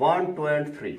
1 2 and 3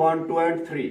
1 2 and 3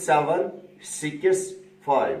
7 6 5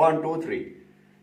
1 2 3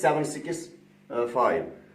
7 6 5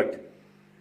8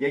2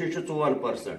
4%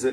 2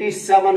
87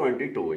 22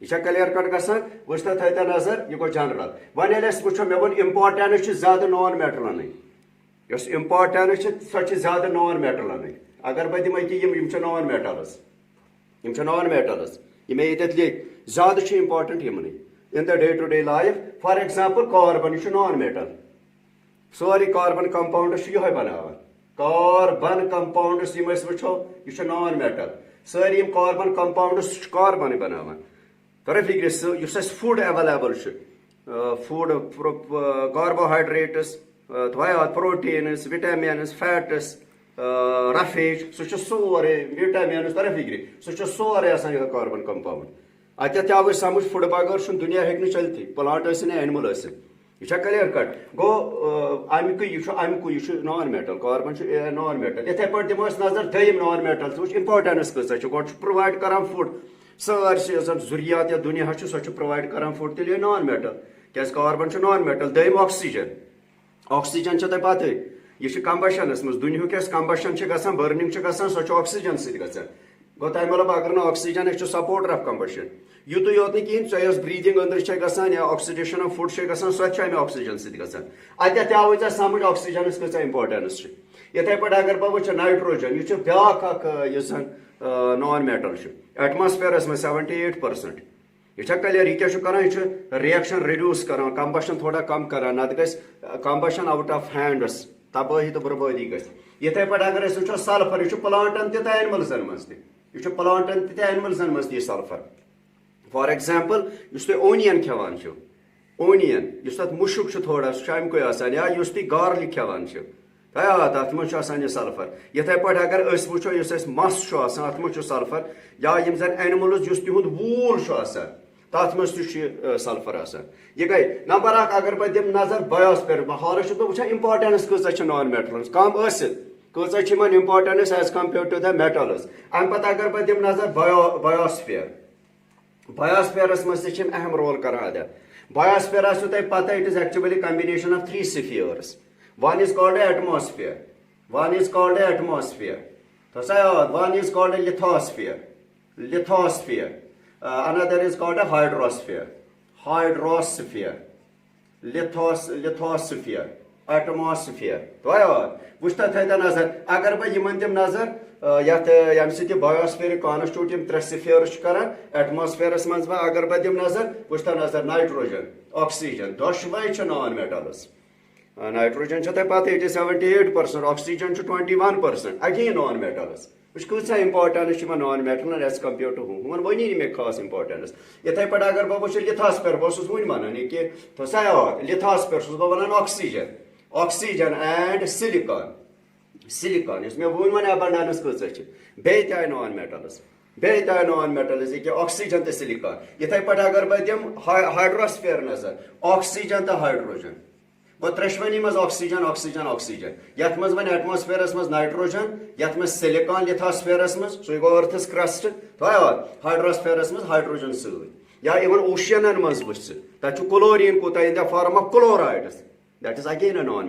یہ clear cut گژھان وٕچھ تہٕ تھٲیِو نظر یہ گوٚو جنرل وۄنۍ ییٚلہِ أسۍ وٕچھو مےٚ ووٚن اِمپاٹنس چھِ زیادٕ نان میٹلنٕے یۄس اِمپاٹنس چھِ سۄ چھِ زیادٕ نان میٹلنٕے اگر بہٕ دِمہٕ أکہِ یِم چھِ نان میٹلز یِم چھِ نان میٹلز یہِ مےٚ ییٚتٮ۪تھ لیکھ زیادٕ چھِ اِمپاٹنٹ یِمنٕے in the day to day life for example carbon یہِ چھُ non metal سورُے carbon compounds چھُ یِہوٚے بناوان carbon compounds یِم أسۍ وٕچھو یہِ چھُ non metal سٲری یِم carbon compounds چھُ carbon بناوان تۄہہِ فِکرِ سُہ یُس اَسہِ فُڈ ایویلیبل چھُ food carbohydrates proteins vitamins fats roughage سُہ چھُ سورُے vitamins تۄہہِ فِکرِ سُہ چھُ سورُے آسان یِہوٚے carbon compound اتٮ۪تھ آو أسۍ سمجھ فُڈ بغٲر چھُنہٕ دُنیا ہیٚکہِ نہٕ چلتھٕے پٕلانٹ ٲسِن یا اینمل ٲسِن یہ چھا کلیئر کٹ گوٚو امیُک یہِ چھُ نان میٹل کاربن چھُ نان میٹل یِتھے پٲٹھۍ دِمو أسۍ نظر دٔیِم نان میٹل ژٕ وٕچھ اِمپاٹنس کۭژاہ چھِ گۄڈٕ چھُ پرووایڈ کران فُڈ سٲرسٕے یۄس زن ضروٗریات یتھ دُنیاہس چھُ سۄ چھُ پرووایڈ کران فُڈ تیٚلہِ یہِ نان میٹل کیازِ کاربن چھُ نان میٹل دٔیِم آکسیجن آکسیجن چھِ تۄہہِ پتہٕے یہِ چھُ کمبشنس منٛز دُنیہُک یۄس کمبشن چھِ گژھان برنِنگ چھِ گژھان سۄ چھِ آکسیجن سۭتۍ گژھان گوٚو تَمہِ مطلب اگر نہٕ آکسیجن أسۍ چھُ سپوٹر آف کمبشن یُتُے یوت نہٕ کِہینۍ ژےٚ یۄس بریٖدِنگ أنٛدرٕ چھےٚ گژھان یا آکسِڈیشن آف فُڈ چھےٚ گژھان سۄ تہِ چھِ اَمہِ آکسیجن سۭتۍ گژھان اتٮ۪تھ تہِ آوٕے ژےٚ سمجھ آکسیجنس کۭژاہ اِمپاٹنس چھِ یِتھے پٲٹھۍ اگر بہٕ وٕچھٕ نایٹروجن یہِ چھُ بیاکھ اکھ یُس زن نان میٹل چھُ ایٹماسفیرس منٛز 78% یہ چھا کلیئر یہ کیا چھُ کران یہ چھُ ریئیکشن ریڈیوس کران کمبشن تھوڑا کم کران نتہٕ گژھِ کمبشن آوُٹ آف ہینڈس تبٲہی تہٕ بربٲدی گژھِ یِتھے پٲٹھۍ اگر أسۍ وٕچھو سلفر یہ چھُ پلانٹن تہِ تہٕ اینملزن منٛز تہِ یہ چھُ پلانٹن تہِ تہٕ اینملزن منٛز تہِ یہِ سلفر فار ایگزامپل یُس تُہۍ اونین کھٮ۪وان چھِو اونین یُس تتھ مُشُک چھُ تھوڑا سُہ چھُ امہِ کُے آسان یا یُس تُہۍ گارلِک کھٮ۪وان چھِو تتھ منٛز چھُ آسان یہِ سلفر یِتھے پٲٹھۍ اگر أسۍ وٕچھو یُس اَسہِ مس چھُ آسان اتھ منٛز چھُ سلفر یا یِم زن اینملز یُس تِہُنٛد ووٗل چھُ آسان تتھ منٛز تہِ چھُ سلفر آسان یہِ گٔے نمبر اکھ اگر بہٕ دِمہٕ نظر بایوسفیر حالس چھُس بہٕ وٕچھان اِمپاٹنس کۭژاہ چھِ نان میٹلز کم ٲسِتھ کۭژاہ چھِ یِمن اِمپاٹنس ایز کمپیٲرڈ ٹُو د میٹلز امہِ پتہٕ اگر بہٕ دِمہٕ نظر بایوسفیر بایوسفیرس منٛز تہِ چھِ یِم اہم رول کران ادا بایوسفیر آسیو تۄہہِ پتہ it is actually combination of 3 spheres one is called atmosphere one is called atmosphere one is called lithosphere another is called a hydrosphere lithosphere atmosphere وٕچھ تہٕ تھٲیِو نظر اگر بہٕ یِمن دِمہٕ نظر یتھ ییٚمہِ سۭتۍ یہِ بایوسفیرٕکۍ کانسٹیوٗٹ یِم 3 spheres چھِ کران ایٹماسفیرس منٛز وۄنۍ اگر بہٕ دِمہٕ نظر وٕچھ تہٕ نظر نایٹروجن آکسیجن دۄشوے چھِ نان میٹلز نایٹروجن چھو تۄہہِ پتہ ییٚتہِ 78% آکسیجن چھُ 21% اگین نان میٹلز وٕچھ کۭژاہ اِمپاٹنس چھِ یِمن نان میٹلن ایز کمپیٲرڈ ٹُو ہُمن وۄنی نہٕ مےٚ خاص اِمپاٹنس یِتھے پٲٹھۍ اگر بہٕ وٕچھٕ لِتھاسفیر بہٕ اوسُس وُنہِ وَنان یہِ کہِ لِتھاسفیر چھُس بہٕ وَنان آکسیجن اینڈ سِلِکان یُس مےٚ ووٚن وۄنۍ ایبنڈنس کۭژاہ چھِ بیٚیہِ تہِ آیہِ نان میٹلز یہِ کہِ آکسیجن تہٕ سِلِکان یِتھے پٲٹھۍ اگر بہٕ دِمہٕ ہایڈروسفیر نظر آکسیجن تہٕ ہایڈروجن گوٚو ترٛیشوٕنی منٛز آکسیجن یتھ منٛز وۄنۍ ایٹماسفیرس منٛز نایٹروجن یتھ منٛز سِلِکان لِتھاسفیرس منٛز سُے گوٚو أرتھس کرسٹ ہایڈروسفیرس منٛز ہایڈروجن سۭتۍ یا اِون اوشنن منٛز وٕچھ ژٕ تتہِ چھُ کلورین کوٗتاہ in the form of chlorides that is again a non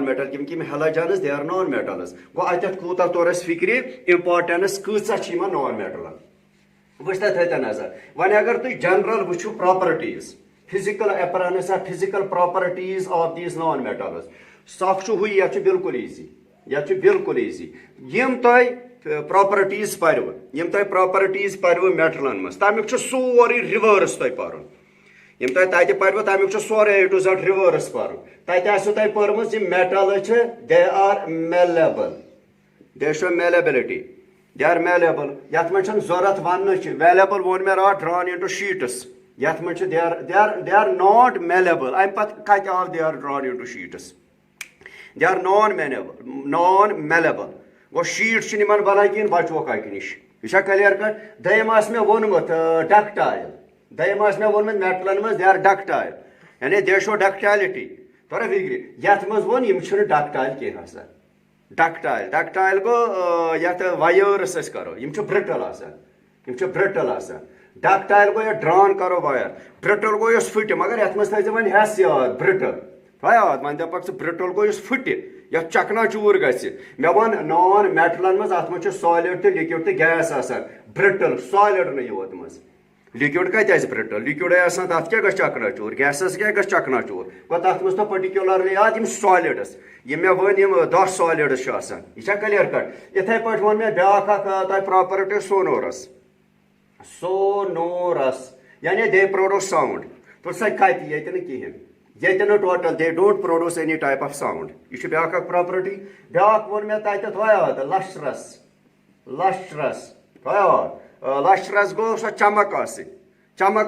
metal کیونکہ یِم halogens they are non metals گوٚو اتٮ۪تھ کوٗتاہ توٚر اَسہِ فِکرِ اِمپاٹنس کۭژاہ چھِ یِمن نان میٹلن وٕچھ تہٕ تھٲیِو نظر وۄنۍ اگر تُہۍ جنرل وٕچھِو properties physical appearance or physical properties of these non-metals. Saf chu hui yatchu bilkul easy. Yim toy properties parvu metalan mas. Tamik chu sori reverse toy parun. Yim toy tate parvu tamik chu sori to z reverse parun. Tate asu toy parmus yim metal che they are malleable. They show malleability. They are malleable. Yat machan zorat vannu che malleable one mer are drawn into sheets. Yat much they are not malleable. I'm pat kite of they are drawn into sheets. They are non-malleable. Go sheets chiniman balakin bacho kaikinish. Isha clear cut. They must me one with ductile. They must me one with metal they are ductile. And they show ductility. Tora vigri. Yat must one imchun ductile ke hasa. Ductile go yat wires as karo. Imchu brittle asa. Ductile go ya drawn karo wire. Brittle go yus fit. Magar yat must have one has ya brittle. Why? Man the parts brittle go yus fit. Ya chakna chur gasi. Me one non metal mas at much solid to liquid to gas asa. Brittle solid نہ یوت مز liquid کتہِ آسہِ brittle لِکوِڈے آسان تَتھ کیٛاہ گژھِ چکنا چوٗر گیسَس کیٛاہ گژھِ چکنا چوٗر گوٚو تَتھ منٛز تھاو پٔٹِکیوٗلرلی یاد یِم سالِڈٕس یِم مےٚ ؤنۍ یِم 10 سالِڈٕس چھِ آسان یہِ چھا کٕلیَر کٹ یِتھَے پٲٹھۍ ووٚن مےٚ بیٛاکھ اکھ تۄہہِ پراپرٹی سونورس یعنی دے پروڈوس ساوُنٛڈ تہٕ سۄ کتہِ ییٚتہِ نہٕ کِہیٖنۍ ییٚتہِ نہٕ total they don't produce any type of sound یہِ چھُ بیٛاکھ اکھ پراپرٹی بیٛاکھ ووٚن مےٚ تَتہِ تھاو یاد لشرس گوٚو سۄ چمک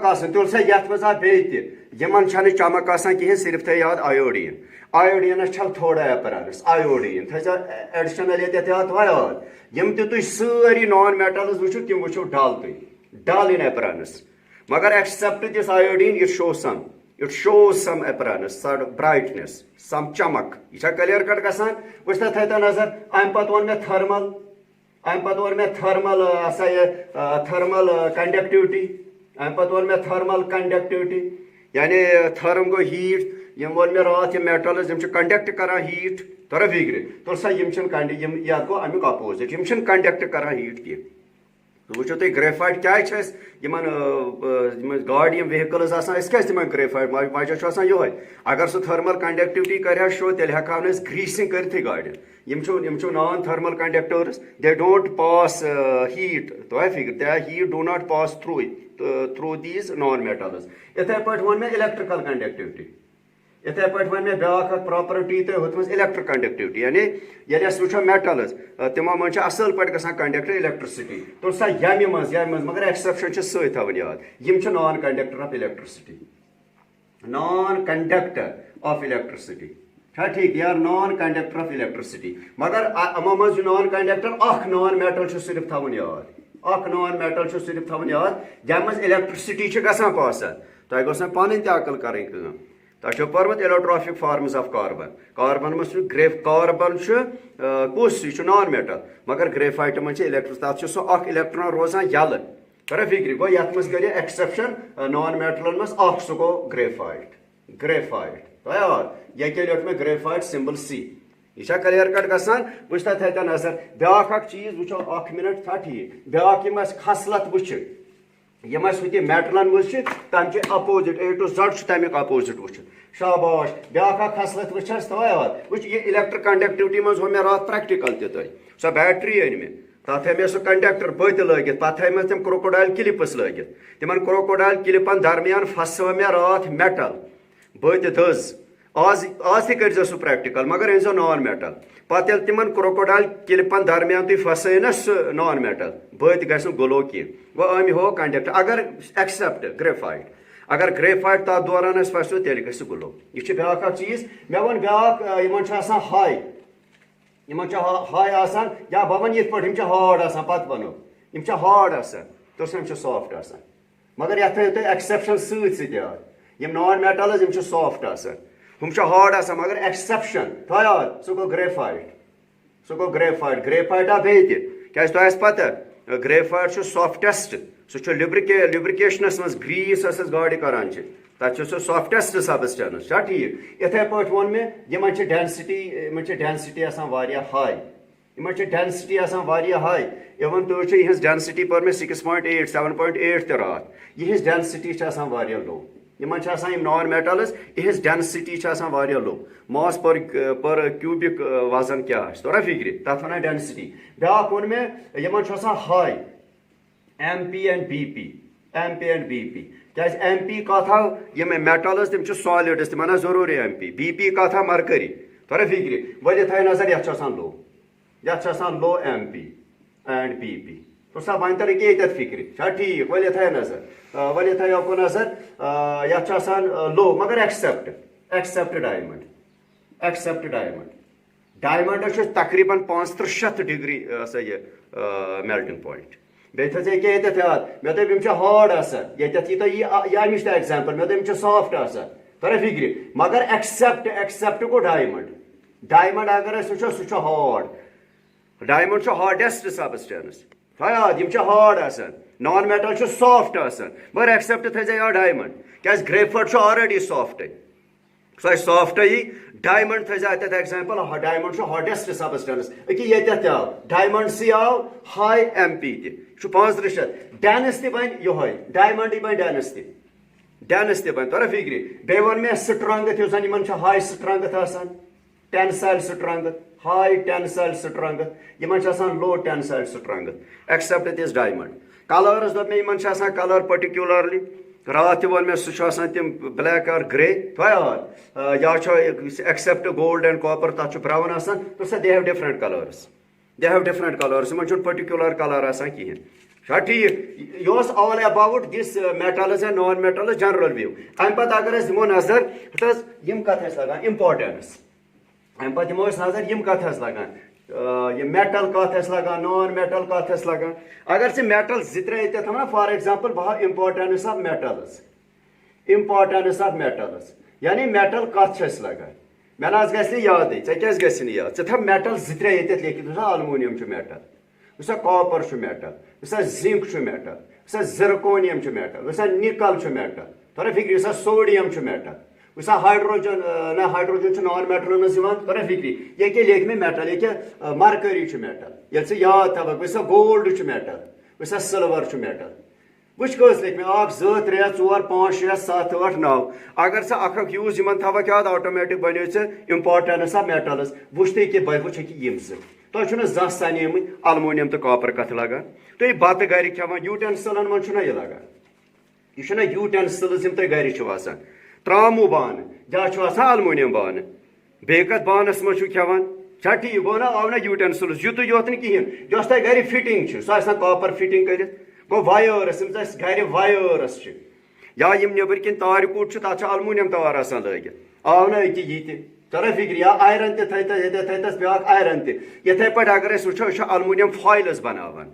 آسٕنۍ تُل سا یتھ منٛز آو بیٚیہِ تہِ یِمن چھنہٕ چمک آسان کِہینۍ صرف تھٲے یاد آیوڈیٖن آیوڈیٖنس چھل تھوڑا ایپرنس آیوڈیٖن تھٲے زیو ایڈِشنل ییٚتٮ۪تھ یاد تھاو یاد یِم تہِ تُہۍ سٲری نان میٹلز وٕچھِو تِم وٕچھِو ڈل تُہۍ ڈل اِن ایپرنس مگر accept this iodine it shows سم ایپرنس برایٹنس سم چمک یہِ چھا کلیر کٹ گژھان وٕچھ تتھ تھٲے تو نظر امہِ پتہٕ ووٚن مےٚ تھٔرمل ہسا یہِ تھٔرمل کنڈکٹیوٹی یعنی تھرم گوٚو ہیٖٹ یِم ووٚن مےٚ راتھ یِم میٹلز یِم چھِ کنڈکٹ کران ہیٖٹ تۄرا فِکرِ تُل سا یِم چھِنہٕ یِم یتھ گوٚو امیُک اپوزِٹ یِم چھِنہٕ کنڈکٹ کران ہیٖٹ کینٛہہ وٕچھو تُہۍ گریفایٹ کیٛازِ چھِ اَسہِ یِمن گاڑِ یِم ویہکلز آسان أسۍ کیٛازِ تِمن گریفایٹ وجہ چھُ آسان یِہوے اگر سُہ تھٔرمل کنڈکٹیوٹی کرِ ہا شو تیٚلہِ ہٮ۪کہٕ ہاو نہٕ أسۍ گریٖسِنگ کٔرتھٕے گاڑِ یِم چھُ non thermal conductors they don't pass heat تۄہہِ فِکر the heat do not pass through these non metals یِتھے پٲٹھۍ ووٚن مےٚ الیکٹرکل کنڈکٹیوٹی یِتھے پٲٹھۍ ووٚن مےٚ بیٛاکھ اکھ پراپرٹی تۄہہِ ہُتھ منٛز الیکٹرک کنڈکٹیوٹی یعنی ییٚلہِ أسۍ وٕچھو میٹلز تِمو منٛز چھِ اصل پٲٹھۍ گژھان کنڈکٹ الیکٹرسٹی تُل سا ییٚمہِ منٛز مگر ایکسپشن چھِ سۭتۍ تھاوٕنۍ یاد یِم چھِ نان کنڈکٹر آف الیکٹرسٹی چھا ٹھیٖک یار نان کنڈکٹر آف الیکٹرسٹی مگر یِمو منٛز چھُ نان کنڈکٹر اکھ نان میٹل چھُ صرف تھاوُن یاد ییٚمہِ منٛز الیکٹرسٹی چھِ گژھان پاسن تۄہہِ گوٚژھ نہٕ پنٕنۍ تہِ عقل کرٕنۍ کٲم تۄہہِ چھو پوٚرمُت ایلوٹرافک فارمز آف کاربن منٛز چھُ کاربن چھُ کُس یہِ چھُ نان میٹل مگر گریفایٹہٕ منٛز چھِ تتھ چھُ سُہ اکھ الیکٹران روزان یلہٕ کرا فِکرِ گوٚو یتھ منٛز کٔرِو ایکسپشن نان میٹلن منٛز اکھ سُہ گوٚو گریفایٹ تۄہہِ یاد ییٚکیٛاہ لیوٚکھ مےٚ گریفایٹ سمبل سی یہِ چھا کلیر کٹ گژھان وٕچھ تتھ تھٲے تو نظر بیٛاکھ اکھ چیٖز وٕچھو اکھ منٹ تھا ٹھیٖک بیٛاکھ یِم اَسہِ خصلت وٕچھِ یِم اَسہِ ہُتہِ میٹلن منٛز چھِ تمچہِ اپوزِٹ A to Z چھُ تمیُک اپوزِٹ وٕچھُن شاباش بیٛاکھ اکھ خصلت وٕچھ اَسہِ تھاو یاد وٕچھ یہِ الیکٹرک کنڈکٹیوٹی منٛز ووٚن مےٚ راتھ پریکٹِکل تہِ تۄہہِ سۄ بیٹری أنۍ مےٚ تتھ تھٲے مےٚ سُہ کنڈکٹر بٔتۍ لٲگِتھ پتہٕ تھٲیمَس تِم کروکوڈایل کلپٕس لٲگِتھ تِمن کروکوڈایل کلپن درمیان پھسٲو مےٚ راتھ میٹل بٔتۍ دٔز آز تہِ کٔرۍزیو سُہ پریکٹِکل مگر أنۍزیو نان میٹل پتہٕ ییٚلہِ تِمن کروکوڈایل کلپن درمیان تُہۍ پھسٲیِو نا سُہ نان میٹل بٔتۍ گژھِ نہٕ گلو کینٛہہ گوٚو أمۍ ہوو کنڈکٹر اگر ایکسپٹ گریفایٹ اگر گریفایٹ تتھ دوران اَسہِ پھسیو تیٚلہِ گژھِ گلو یہِ چھُ بیٛاکھ اکھ چیٖز مےٚ ووٚن بیٛاکھ یِمن چھُ آسان ہاے آسان یا بہٕ وَنہٕ یِتھ پٲٹھۍ یِم چھِ ہارڈ آسان پتہٕ وَنو یِم چھِ ہارڈ آسان تہٕ یِم چھِ سافٹ آسان مگر یتھ تھٲیِو تُہۍ ایکسپشن سۭتۍ یاد یِم نان میٹلز یِم چھِ سافٹ آسان ہُم چھِ ہارڈ آسان مگر ایکسپشن تھاو یاد سُہ گوٚو گریفایٹ آو بیٚیہِ تہِ کیٛازِ تۄہہِ آسہِ پتہ گریفایٹ چھُ سافٹیسٹ سُہ چھُ لِبرِکیشنس منٛز گریٖس یۄس أسۍ گاڑِ کران چھِ تتھ چھُ سُہ سافٹیسٹ سبسٹینس چھا ٹھیٖک یِتھے پٲٹھۍ ووٚن مےٚ یِمن چھِ ڈینسٹی آسان واریاہ ہاے اِوٕن تُہۍ وٕچھِو یِہٕنٛز ڈینسٹی پٔر مےٚ 6.8 7.8 تہِ راتھ یِہٕنٛز ڈینسٹی چھِ آسان واریاہ لو یِمن چھِ آسان یِم نان میٹلز یِہٕنٛز ڈینسٹی چھِ آسان واریاہ لو ماس پر کیوبِک وزن کیٛاہ آسہِ تورا فِکرِ تتھ ونان ڈینسٹی بیٛاکھ ووٚن مےٚ یِمن چھُ آسان ہاے M P and B P کیٛازِ ایم پی کتھ آو یِم میٹلز تِم چھِ سالِڈٕس تِمن آسہِ ضروٗری ایم پی بی پی کتھ آو مرکری تورا فِکرِ وۄنۍ یہِ تھاے نظر یتھ چھُ آسان low M P and B P تُل سا وۄنۍ تر ییٚکیٛاہ ییٚتٮ۪تھ فِکرِ چھا ٹھیٖک وۄنۍ یہِ تھاے نظر وۄنۍ یہِ تھاے یوکُن نظر یتھ چھُ آسان لو مگر ایکسپٹ ڈایمنڈس چھُ تقریٖباً 3500 ڈگری ہسا یہِ میلٹنگ پویِنٹ بیٚیہِ تھٲے ژٕ ییٚکیٛاہ ییٚتٮ۪تھ یاد مےٚ دوٚپ یِم چھِ ہارڈ آسان ییٚتٮ۪تھ یی تۄہہِ یہِ امِچ تہِ ایگزامپل مےٚ دوٚپ یِم چھِ سافٹ آسان تۄہہِ فِکرِ مگر ایکسپٹ گوٚو ڈایمنڈ اگر أسۍ وٕچھو سُہ چھُ ہارڈ ڈایمنڈ چھُ ہارڈیسٹ سبسٹینس تھاو یاد یِم چھِ ہارڈ آسان نان میٹل چھُ سافٹ آسان مگر ایکسپٹ تھٲے زِ یاد ڈایمنڈ کیٛازِ گریفایٹ چھُ آلریڈی سافٹٕے سۄ آسہِ سافٹٕے یی ڈایمنڈ تھٲے زِ اتٮ۪تھ ایگزامپل ڈایمنڈ چھُ ہارڈیسٹ سبسٹینس أکیٛاہ ییٚتٮ۪تھ تہِ آو ڈایمنڈ سی آو ہاے ایم پی تہِ 35 شیٚتھ ڈینس تہِ بنہِ یِہوے ڈایمنڈٕے بنہِ ڈینس تہِ بنہِ تۄرا فِکرِ بیٚیہِ ووٚن مےٚ سٹرنٛگتھ یُس زن یِمن چھِ ہاے سٹرنٛگتھ آسان ٹینسایل سٹرنٛگتھ ہاے ٹینسایل سٹرنٛگتھ یِمن چھِ آسان لو ٹینسایل سٹرنٛگتھ ایکسپٹ دِس ڈایمنڈ کلٲرٕس دوٚپ مےٚ یِمن چھِ آسان کلر پٔٹِکیوٗلرلی راتھ تہِ ووٚن مےٚ سُہ چھُ آسان تِم بلیک آر گرے تھوٚیاد یا چھُ ایکسپٹ گولڈ اینڈ کاپر تتھ چھُ براون آسان تہٕ سۄ دے ہیو ڈفرنٹ کلٲرٕس یِمن چھُنہٕ پٔٹِکیوٗلر کلر آسان کِہینۍ چھا ٹھیٖک یہِ اوس all about this metals and non metals general view امہِ پتہٕ اگر أسۍ دِمو نظر حظ یِم کتھ ٲسۍ لگان امپارٹینس امہِ پتہٕ دِمو أسۍ نظر یِم کتھ ٲسۍ لگان یہ میٹل کتھ ٲسۍ لگان نان میٹل کتھ ٲسۍ لگان اگر ژٕ میٹل زٕ ترٛےٚ ییٚتٮ۪تھ تھاونا فار ایگزامپل بہٕ ہاو امپارٹینس آف میٹلز یعنی میٹل کتھ چھِ اَسہِ لگان مےٚ نہ حظ گژھِ نہٕ یادٕے ژےٚ کیازِ گژھِ نہٕ یاد ژٕ تھاو میٹل زٕ ترٛےٚ ییٚتٮ۪تھ لیکھِتھ وٕچھ سا الموٗنیم چھُ میٹل وٕچھ سا کاپر چھُ میٹل وٕچھ سا زِنک چھُ میٹل وٕچھ سا زِرکونیم چھُ میٹل وٕچھ سا نِکل چھُ میٹل تھوڑا فِکرِ وٕچھ سا سوڈیم چھُ میٹل وٕچھ سا ہایڈروجن نہ ہایڈروجن چھُ نان میٹلن منٛز یِوان تھوڑا فِکرِ یہِ کیٛاہ لیکھِ مےٚ میٹل یہِ کیٛاہ مرکری چھُ میٹل ییٚلہِ ژٕ یاد تھاوکھ وٕچھ سا گولڈ چھُ میٹل وٕچھ سا سِلور چھُ میٹل وٕچھ کٔژ لیکھِ مےٚ 1 2 3 4 5 6 7 8 9 اگر ژٕ اکھ اکھ یوٗز یِمن تھاوکھ یاد آٹومیٹِک بنیو ژےٚ امپارٹینس آف میٹلز وٕچھ تُہۍ کہِ وٕچھ ییٚکیٛاہ یِم زٕ تۄہہِ چھُنہٕ زانٛہہ سنیمٕتۍ الموٗنیم تہٕ کاپر کتھ لگان تُہۍ بتہٕ گرِ کھٮ۪وان یوٗٹینسلن منٛز چھُنہ یہِ لگان یہِ چھُنہ یوٗٹینسلز یِم تۄہہِ گرِ چھِو آسان تراموٗ بانہٕ یا چھُ آسان الموٗنیم بانہٕ بیٚیہِ کتھ بانس منٛز چھُو کھٮ۪وان چھا ٹھیٖک گوٚو نا آو نا یوٗٹینسلز یُتُے یوت نہٕ کِہینۍ یۄس تۄہہِ گرِ فِٹنگ چھِ سۄ آسہِ نا کاپر فِٹنگ کٔرِتھ گوٚو وایٲرٕس یِم اَسہِ گرِ وایٲرٕس چھِ یا یِم نیٚبٕرۍ کِنۍ تارِ کوٗٹ چھِ تتھ چھُ الموٗنیم تار آسان لٲگِتھ آو نا أکہِ یہِ تہِ ترا فِکرِ یا آیرن تہِ تھٲیتَس ییٚتٮ۪تھ تھٲیتَس بیٛاکھ آیرن تہِ یِتھٕے پٲٹھۍ اگر أسۍ وٕچھو أسۍ چھِ الموٗنیم فایلٕز بناوان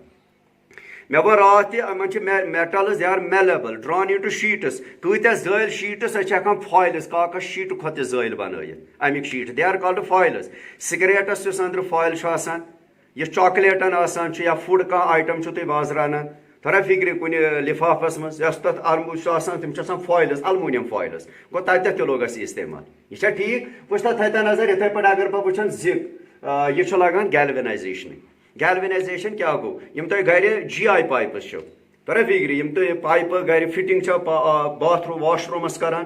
مےٚ ووٚن راتھ تہِ یِمن چھِ metals they are malleable drawn into sheets کۭتیاہ زٲلۍ شیٖٹٕس أسۍ چھِ ہٮ۪کان فایلٕز کاغذ شیٖٹہٕ کھۄتہٕ تہِ زٲلۍ بنٲیِتھ امیِکۍ sheet they are called files cigarettes یُس أنٛدرٕ فایل چھُ آسان یہِ چاکلیٹن آسان چھُ یا فُڈ کانٛہہ آیٹم چھُو تُہۍ بازرٕ انان تھوڑا فِکرِ کُنہِ لِفافس منٛز یۄس تتھ چھُ آسان تِم چھِ آسان فایلٕز الموٗنیم فایلٕز گوٚو تتٮ۪تھ تہِ لوگ اَسہِ یہِ استعمال یہِ چھا ٹھیٖک وٕچھ تتھ تھٲیتو نظر یِتھٕے پٲٹھۍ اگر بہٕ وٕچھن زِگ یہِ چھُ لگان گیلوِنایزیشن کیٛاہ گوٚو یِم تۄہہِ گرِ جی آی پایپٕس چھِو تھوڑا فِکرِ یِم تُہۍ پایپہٕ گرِ فِٹنگ چھو باتھ روٗم واش روٗمس کران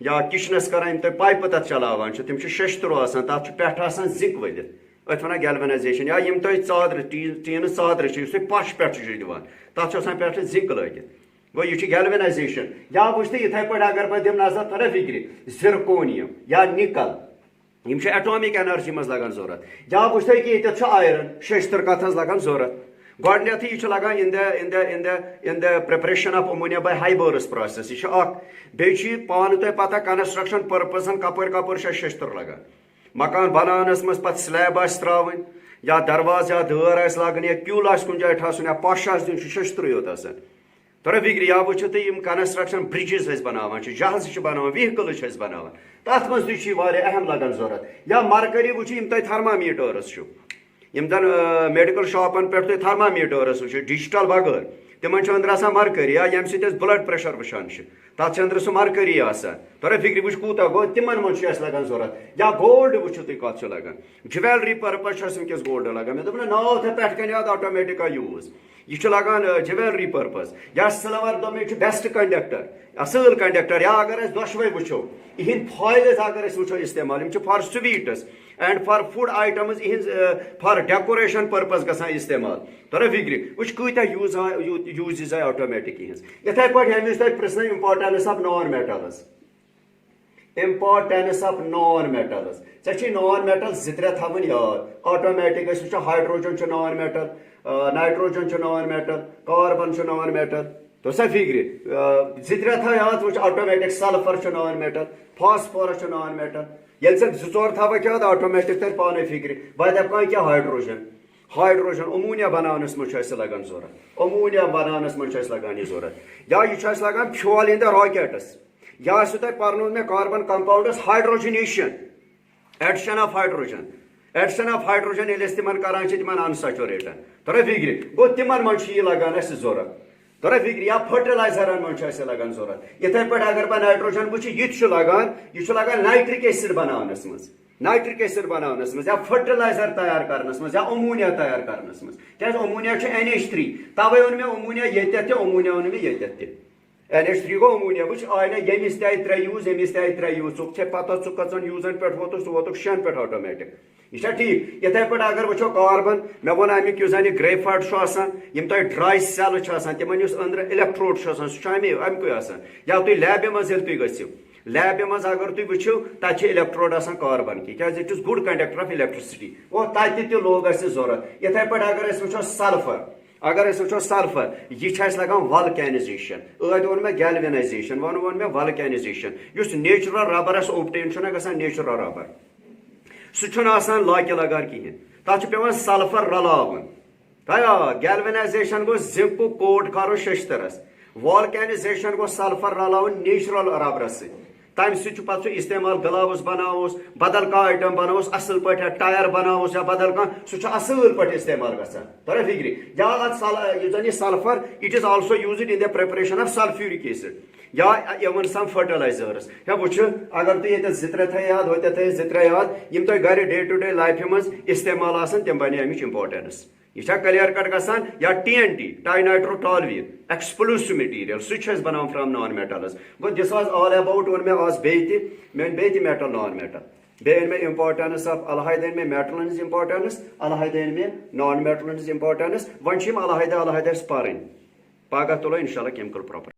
یا کچنس کران یِم تُہۍ پایپہٕ تتھ چلاوان چھِ تِم چھِ شیشتٕروٗ آسان تتھ چھُ پٮ۪ٹھٕ آسان زِک ؤلِتھ أتھۍ وَنان گیلوِنایزیشن یا یِم تۄہہِ ژادرٕ ٹیٖنہٕ ژادرٕ چھِ یُس تُہۍ پش پٮ۪ٹھ چھُ دِوان تتھ چھُ آسان پٮ۪ٹھٕ زِک لٲگِتھ گوٚو یہِ چھُ گیلوِنایزیشن یا وٕچھ تُہۍ یِتھٕے پٲٹھۍ اگر بہٕ دِمہٕ نظر تھوڑا فِکرِ زِرکونیم یا نِکل یِم چھِ ایٹامِک اینرجی منٛز لگان ضوٚرتھ یا وٕچھ تُہۍ کہِ ییٚتٮ۪تھ چھُ آیرن شیشتٕر کتھ حظ لگان ضوٚرتھ گۄڈٕنیتھٕے یہِ چھُ لگان in the preparation of ammonia by Haber's process یہِ چھُ اکھ بیٚیہِ چھُ یہِ پانہٕ تۄہہِ پتہ کنسٹرکشن پٔرپزن کپٲرۍ کپٲرۍ چھِ اَسہِ شیشتٕر لگان مکان بناونس منٛز پتہٕ سلیب آسہِ تراوٕنۍ یا دروازٕ یا دٲر آسہِ لاگٕنۍ یا کیُل آسہِ کُنہِ جایہِ ٹھاسُن یا پش آسہِ دیُن چھُ شیشتٕرٕے یوت آسان تھوڑا فِکرِ یا وٕچھِو تُہۍ یِم کنسٹرکشن برجز أسۍ بناوان چھِ جہازٕ چھِ بناوان ویٖہکلٕز چھِ أسۍ بناوان تتھ منٛز تہِ چھُ یہِ واریاہ اہم لگان ضوٚرتھ یا مرکری وٕچھِو یِم تۄہہِ تھرمامیٖٹٲرٕس چھِو یِم زن میڈِکل شاپن پٮ۪ٹھ تُہۍ تھرمامیٖٹٲرٕس وٕچھِو ڈِجٹل بغٲر تِمن چھُ أنٛدرٕ آسان مرکری یا ییٚمہِ سۭتۍ أسۍ بلڈ پریشر وٕچھان چھِ تتھ چھِ أنٛدرٕ سُہ مرکری آسان تھوڑا فِکرِ وٕچھ کوٗتاہ گوٚو تِمن منٛز چھُ اَسہِ لگان ضوٚرتھ یا گولڈ وٕچھِو تُہۍ کتھ چھُ لگان جویلری پٔرپز چھُ اَسہِ وٕنکیٚس گولڈ لگان مےٚ دوٚپ نہ ناو تھاو پٮ۪ٹھ کَنۍ یاد آٹومیٹِکا یوٗز یہِ چھُ لگان جویلری پٔرپز یا سِلور دوٚپ مےٚ یہِ چھُ بیسٹ کنڈکٹر اصٕل کنڈکٹر یا اگر أسۍ دۄشوے وٕچھو یِہنٛدۍ فایلٕز اگر أسۍ وٕچھو استعمال یِم چھِ for sweets and for food items یِہنٛز فار ڈیکوریشن پٔرپز گژھان استعمال تھوڑا فِکرِ وٕچھ کۭتیاہ یوٗزِز آیہِ آٹومیٹِک یِہنٛز یِتھٕے پٲٹھۍ ییٚمہِ وِزِ تۄہہِ پرژھنٲیو امپارٹینس آف نان میٹلز ژےٚ چھِ نان میٹل زٕ ترٛےٚ تھاوٕنۍ یاد آٹومیٹِک أسۍ وٕچھو ہایڈروجن چھُ نان میٹل نایٹروجن چھُ نان میٹل کاربن چھُ نان میٹل تو سا فِکرِ زٕ ترٛےٚ تھاو یاد وٕچھ آٹومیٹِک سلفر چھُ نان میٹل فاسفورس چھُ نان میٹل ییٚلہِ ژٕ زٕ ژور تھاوکھ یاد آٹومیٹِک ترِ پانے فِکرِ وۄنۍ دَپہٕ کانٛہہ کیٛاہ ہایڈروجن امونیا بناونس منٛز چھُ اَسہِ لگان ضوٚرتھ امونیا بناونس منٛز چھُ اَسہِ لگان یہِ ضوٚرتھ یا یہِ چھُ اَسہِ لگان فیول اِن د راکیٹس یا آسوٕ تۄہہِ پرنومُت مےٚ کاربن کمپاونڈس ہایڈروجنیشن ایڈشن آف ہایڈروجن ییٚلہِ أسۍ تِمن کران چھِ تِمن انسیچوریٹن تھوڑا فِکرِ گوٚو تِمن منٛز چھُ یہِ لگان اَسہِ ضوٚرتھ تھوڑا فِکرِ یا فرٹیلایزرن منٛز چھُ اَسہِ لگان ضوٚرتھ یِتھٕے پٲٹھۍ اگر بہٕ نایٹروجن وٕچھِ یہِ تہِ چھُ لگان نایٹرک ایسِڈ بناونس منٛز نائٹرک ایسڈ بناونس مز یا فرٹیلائزر تیار کرنس مز یا امونیا تیار کرنس مز کیاز امونیا چھ NH3 توے اون میں امونیا یتت تہ امونیا اون میں یتت تہ NH3 گو امونیا وچ آئی نا یمس تہ ترے یوز یمس تہ ترے یوز ژٕ چھے پتہ ژٕ کژن یوزن پہ ووتُک سُہ ووتُک 6 پہ آٹومیٹک یہ چھا ٹھیک یتھے پہ اگر وچھو کاربن مے ون امیک یُس زن گریفائٹ چھ آسان یم تہ ڈرائی سیل چھ آسان تمن یُس اندر الیکٹروڈ چھ آسان سُہ چھ امکُے آسان یا تُہۍ لیبہِ منٛز ییٚلہِ تُہۍ گٔژھِو لیبہِ منٛز اگر تُہۍ وٕچھِو تتہِ چھِ الیکٹروڈ آسان کاربن کی کیازِ it is good conductor of electricity اور تتہِ تہِ لوگ اسہِ ضروٗرت یتھے پٲٹھۍ اگر أسۍ وٕچھو سلفر اگر أسۍ وٕچھو سلفر یہ چھِ اسہِ لگان والکینائزیشن ٲدۍ ووٚن مےٚ گیلوینائزیشن ووٚن مےٚ والکینائزیشن یُس نیچرل ربر اسہِ اوبٹین چھُنہ گژھان نیچرل ربر سُہ چھُنہٕ آسان لاکہِ لگار کِہیٖنۍ تتھ چھُ پیوان سلفر رلاوُن گیلوینائزیشن گوٚو زنکُک کوٹ کرُن ششترس والکینائزیشن گوٚو سلفر رلاوُن نیچرل ربرس سۭتۍ تمہ سۭتۍ چھُ پتہٕ سُہ استعمال گلاوز بناووس بدل کانٛہہ آیٹم بناووس اصل پٲٹھۍ ٹایر بناووس یا بدل کانٛہہ سُہ چھُ اصل پٲٹھۍ استعمال گژھان تۄہہِ فکرِ یا اتھ یُس زن یہِ sulphur it is also used in the preparation of sulphuric acid یا ایون سم فرٹیلائزرس یا وٕچھ اگر تُہۍ ییٚتٮ۪تھ 2-3 تھٲیِو یاد ہوتٮ۪تھ تھٲیِو 2-3 یاد یم تۄہہِ گرِ ڈے ٹو ڈے لایفہِ منٛز استعمال آسان تِم بنے امِچ امپارٹنس یہ چھا کلیئر کٹ گژھان یا TNT trinitrotoluene explosive material سُہ چھِ أسۍ بناوان فرام نان میٹلز گوٚو دِس واز آل اباؤٹ ووٚن مےٚ آز بیٚیہِ تہِ مےٚ أنۍ بیٚیہِ تہِ میٹل نان میٹل بیٚیہِ أنۍ مےٚ امپارٹنس آف الحیدٕ أنۍ مےٚ میٹلن ہٕنٛز امپارٹنس الحیدٕ أنۍ مےٚ نان میٹلن ہٕنٛز امپارٹنس وۄنۍ چھِ یِم الحیدٕ الحیدٕ اَسہِ پرٕنۍ پگہہ تُلو انشاء اللہ کیمکل پراپر